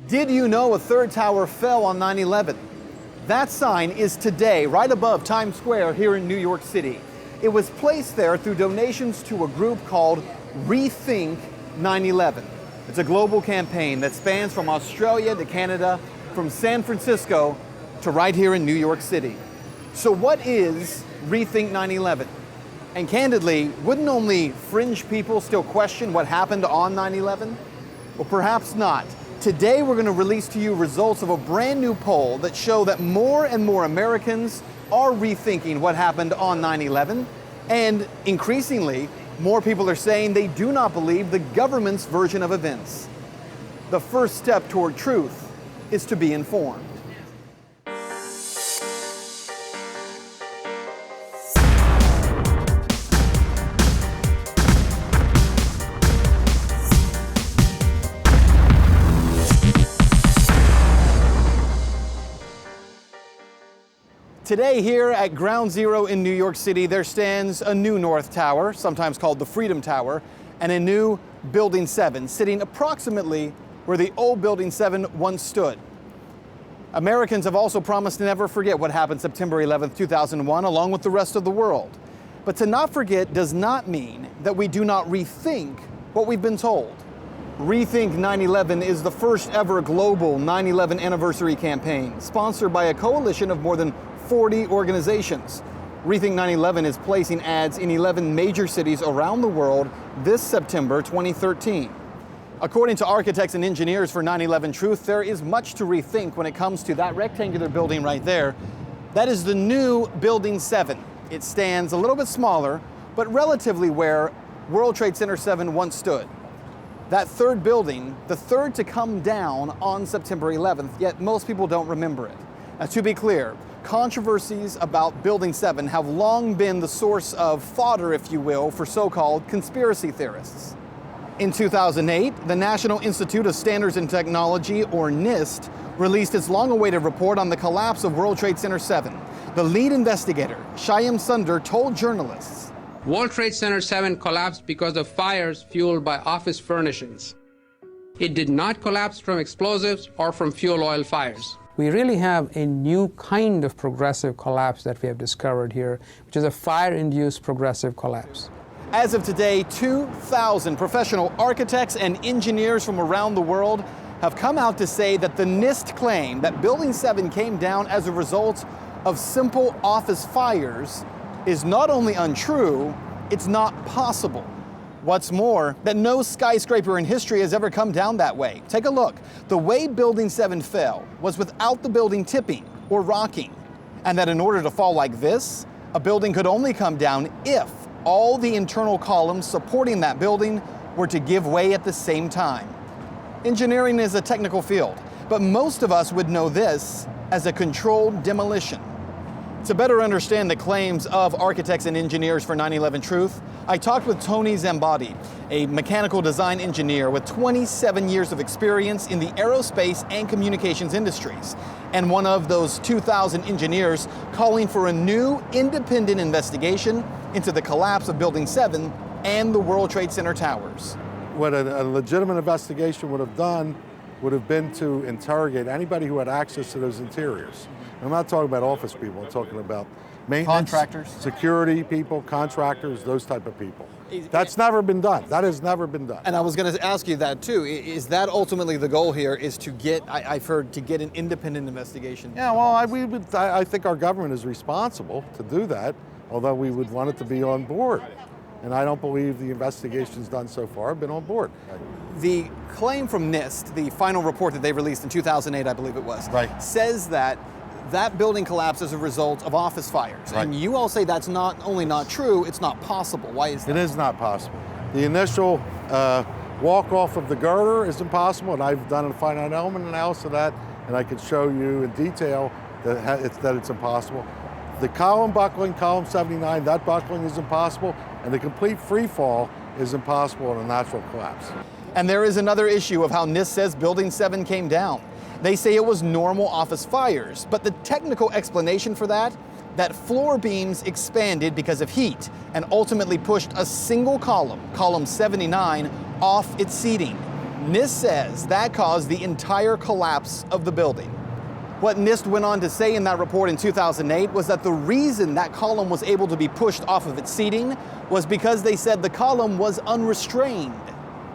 Did you know a third tower fell on 9/11? That sign is today right above Times Square here in New York City. It was placed there through donations to a group called Rethink 9/11. It's a global campaign that spans from Australia to Canada, from San Francisco to right here in New York City. So what is Rethink 9/11? And candidly, wouldn't only fringe people still question what happened on 9/11? Well, perhaps not. Today we're going to release to you results of a brand new poll that show that more and more Americans are rethinking what happened on 9/11, and increasingly, more people are saying they do not believe the government's version of events. The first step toward truth is to be informed. Today here at Ground Zero in New York City, there stands a new North Tower, sometimes called the Freedom Tower, and a new Building 7, sitting approximately where the old Building 7 once stood. Americans have also promised to never forget what happened September 11th, 2001, along with the rest of the world. But to not forget does not mean that we do not rethink what we've been told. Rethink 9/11 is the first ever global 9/11 anniversary campaign, sponsored by a coalition of more than 40 organizations. Rethink 9/11 is placing ads in 11 major cities around the world this September 2013. According to architects and engineers for 9/11 Truth, there is much to rethink when it comes to that rectangular building right there. That is the new Building 7. It stands a little bit smaller, but relatively where World Trade Center 7 once stood. That third building, the third to come down on September 11th, yet most people don't remember it. Now, to be clear, controversies about Building 7 have long been the source of fodder, if you will, for so-called conspiracy theorists. In 2008, the National Institute of Standards and Technology, or NIST, released its long-awaited report on the collapse of World Trade Center 7. The lead investigator, Shyam Sunder, told journalists, World Trade Center 7 collapsed because of fires fueled by office furnishings. It did not collapse from explosives or from fuel oil fires. We really have a new kind of progressive collapse that we have discovered here, which is a fire-induced progressive collapse. as of today, 2,000 professional architects and engineers from around the world have come out to say that the NIST claim that Building 7 came down as a result of simple office fires is not only untrue, it's not possible. What's more, that no skyscraper in history has ever come down that way. Take a look. The way Building 7 fell was without the building tipping or rocking, and that in order to fall like this, a building could only come down if all the internal columns supporting that building were to give way at the same time. Engineering is a technical field, but most of us would know this as a controlled demolition. To better understand the claims of architects and engineers for 9/11 Truth, I talked with Tony Zambati, a mechanical design engineer with 27 years of experience in the aerospace and communications industries, and one of those 2,000 engineers calling for a new independent investigation into the collapse of Building 7 and the World Trade Center towers. What a legitimate investigation would have done would have been to interrogate anybody who had access to those interiors. I'm not talking about office people, I'm talking about maintenance, contractors, security people, contractors, those type of people. That's never been done. That has never been done. And I was going to ask you that too. Is that ultimately the goal here, is to get, I've heard, to get an independent investigation? Yeah, well, I think our government is responsible to do that, although we would want it to be on board. And I don't believe the investigations done so far have been on board. The claim from NIST, the final report that they released in 2008, I believe it was, right, says that that building collapsed as a result of office fires. Right. And you all say that's not only not true, it's not possible. Why is that? It is not possible. The initial walk off of the girder is impossible, and I've done a finite element analysis of that, and I can show you in detail that it's impossible. The column buckling, column 79, that buckling is impossible, and the complete free fall is impossible in a natural collapse. And there is another issue of how NIST says Building 7 came down. They say it was normal office fires, but the technical explanation for that floor beams expanded because of heat and ultimately pushed a single column, column 79, off its seating. NIST says that caused the entire collapse of the building. What NIST went on to say in that report in 2008 was that the reason that column was able to be pushed off of its seating was because they said the column was unrestrained.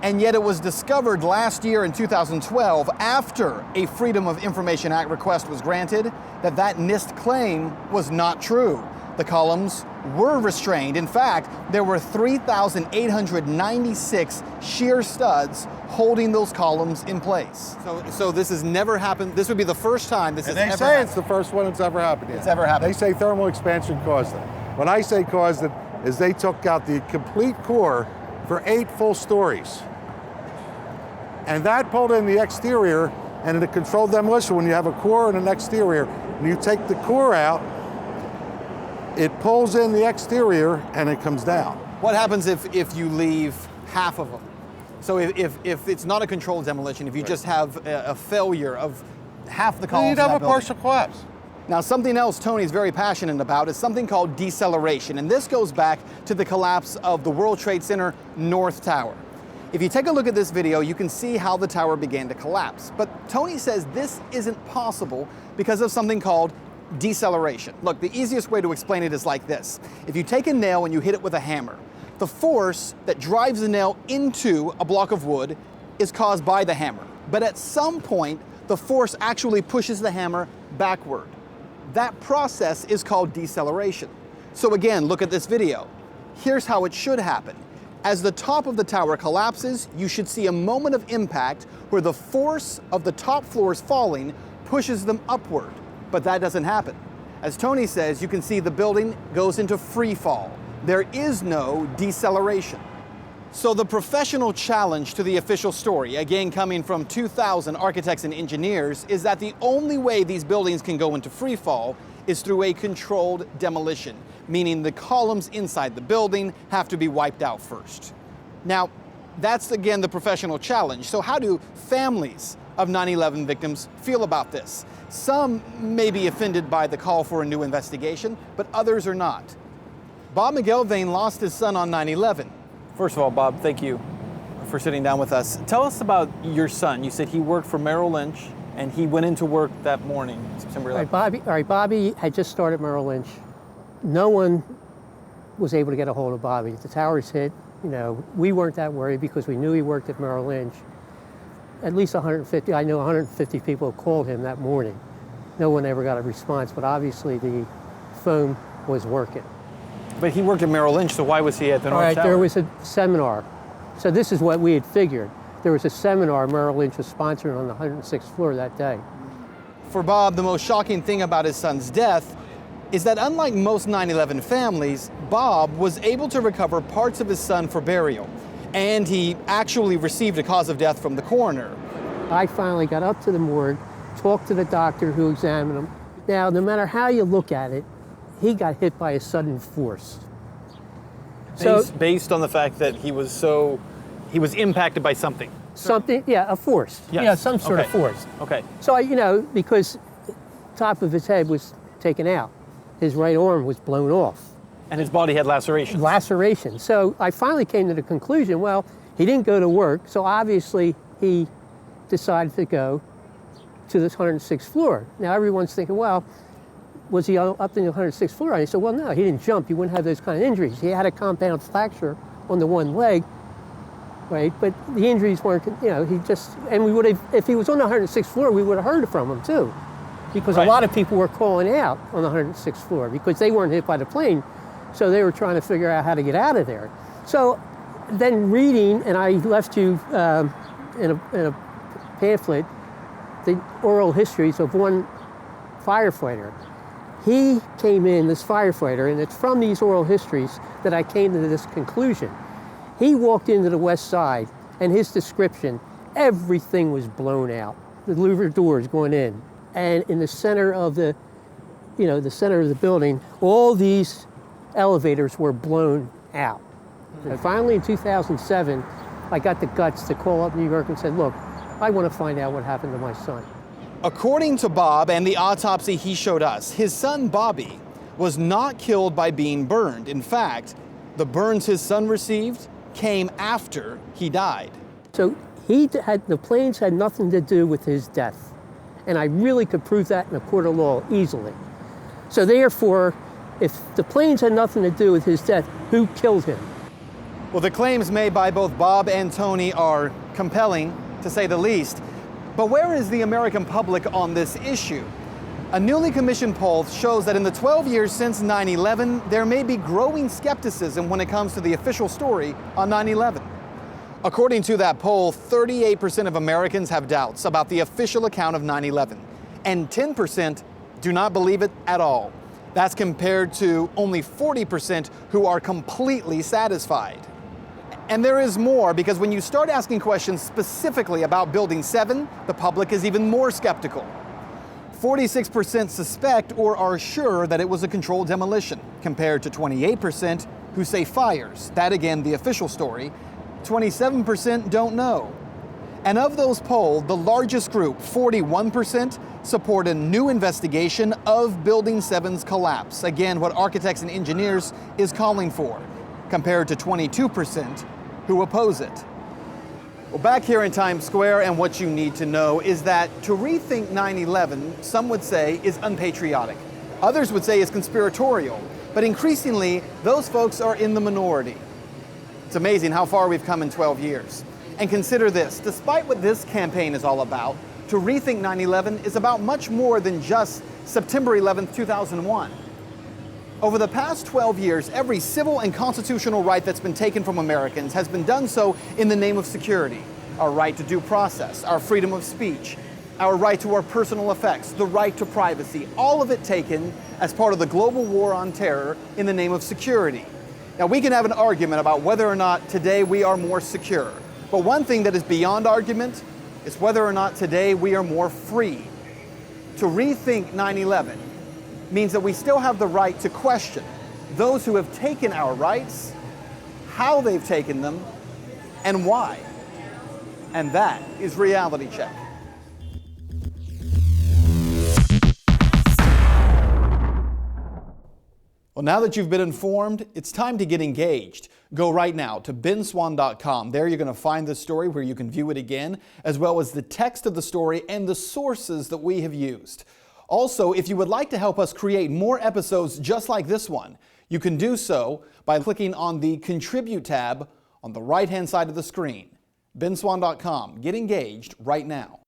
And yet it was discovered last year in 2012, after a Freedom of Information Act request was granted, that that NIST claim was not true. The columns were restrained. In fact, there were 3,896 shear studs holding those columns in place. So this has never happened. This would be the first time this has ever happened. They say it's the first one that's ever happened. It's ever happened. They say thermal expansion caused it. When I say caused it, is they took out the complete core for 8 full stories. And that pulled in the exterior, and in a controlled demolition, when you have a core and an exterior, and you take the core out, it pulls in the exterior and it comes down. What happens if you leave half of them? So if it's not a controlled demolition, if you just have a failure of half the columns, You'd have a partial collapse. Now, something else Tony's very passionate about is something called deceleration, and this goes back to the collapse of the World Trade Center North Tower. If you take a look at this video, you can see how the tower began to collapse. But Tony says this isn't possible because of something called deceleration. Look, the easiest way to explain it is like this. If you take a nail and you hit it with a hammer, the force that drives the nail into a block of wood is caused by the hammer. But at some point, the force actually pushes the hammer backward. That process is called deceleration. So again, look at this video. Here's how it should happen. As the top of the tower collapses, you should see a moment of impact where the force of the top floors falling pushes them upward. But that doesn't happen. As Tony says, you can see the building goes into free fall. There is no deceleration. So the professional challenge to the official story, again coming from 2,000 architects and engineers, is that the only way these buildings can go into free fall is through a controlled demolition, meaning the columns inside the building have to be wiped out first. Now, that's again the professional challenge. So how do families of 9/11 victims feel about this? Some may be offended by the call for a new investigation, but others are not. Bob McIlvaine lost his son on 9/11. First of all, Bob, thank you for sitting down with us. Tell us about your son. You said he worked for Merrill Lynch and he went into work that morning, September 11th. Bobby had just started Merrill Lynch. No one was able to get a hold of Bobby. The towers hit, we weren't that worried because we knew he worked at Merrill Lynch. At least 150, I know 150 people called him that morning. No one ever got a response, but obviously the phone was working. But he worked at Merrill Lynch, so why was he at the North Tower? There was a seminar. So this is what we had figured. There was a seminar Merrill Lynch was sponsoring on the 106th floor that day. For Bob, the most shocking thing about his son's death is that unlike most 9/11 families, Bob was able to recover parts of his son for burial. And he actually received a cause of death from the coroner. I finally got up to the morgue, talked to the doctor who examined him. Now, no matter how you look at it, he got hit by a sudden force. Based on the fact that he was impacted by something. Something, yeah, a force. Yes. Yeah, some sort of force. Okay. So, because top of his head was taken out, his right arm was blown off. And his body had lacerations. Lacerations. So I finally came to the conclusion, well, he didn't go to work, so obviously he decided to go to this 106th floor. Now everyone's thinking, well, was he up in the 106th floor? And he said, well, no, he didn't jump. He wouldn't have those kind of injuries. He had a compound fracture on the one leg, right? But the injuries weren't, and we would have, if he was on the 106th floor, we would have heard from him too. Because a lot of people were calling out on the 106th floor because they weren't hit by the plane. So they were trying to figure out how to get out of there. So then reading, and I left you in a pamphlet, the oral histories of one firefighter. He came in, this firefighter, and it's from these oral histories that I came to this conclusion. He walked into the west side, and his description, everything was blown out. The louver doors going in. And in the center of the center of the building, all these elevators were blown out. And finally in 2007, I got the guts to call up New York and said, look, I want to find out what happened to my son. According to Bob and the autopsy he showed us, his son Bobby was not killed by being burned. In fact, the burns his son received came after he died. So the planes had nothing to do with his death. And I really could prove that in a court of law easily. So therefore, if the planes had nothing to do with his death, who killed him? Well, the claims made by both Bob and Tony are compelling, to say the least. But where is the American public on this issue? A newly commissioned poll shows that in the 12 years since 9/11, there may be growing skepticism when it comes to the official story on 9/11. According to that poll, 38% of Americans have doubts about the official account of 9/11, and 10% do not believe it at all. That's compared to only 40% who are completely satisfied. And there is more, because when you start asking questions specifically about Building 7, the public is even more skeptical. 46% suspect or are sure that it was a controlled demolition, compared to 28% who say fires. That again, the official story. 27% don't know. And of those polled, the largest group, 41%, support a new investigation of Building 7's collapse. Again, what architects and engineers is calling for, compared to 22% who oppose it. Well, back here in Times Square, and what you need to know is that to rethink 9/11, some would say, is unpatriotic. Others would say is conspiratorial. But increasingly, those folks are in the minority. It's amazing how far we've come in 12 years. And consider this, despite what this campaign is all about, to rethink 9/11 is about much more than just September 11th, 2001. Over the past 12 years, every civil and constitutional right that's been taken from Americans has been done so in the name of security. Our right to due process, our freedom of speech, our right to our personal effects, the right to privacy, all of it taken as part of the global war on terror in the name of security. Now, we can have an argument about whether or not today we are more secure. But one thing that is beyond argument is whether or not today we are more free. To rethink 9/11 means that we still have the right to question those who have taken our rights, how they've taken them, and why. And that is Reality Check. Well, now that you've been informed, it's time to get engaged. Go right now to benswann.com. There you're going to find the story where you can view it again, as well as the text of the story and the sources that we have used. Also, if you would like to help us create more episodes just like this one, you can do so by clicking on the Contribute tab on the right-hand side of the screen. benswann.com. Get engaged right now.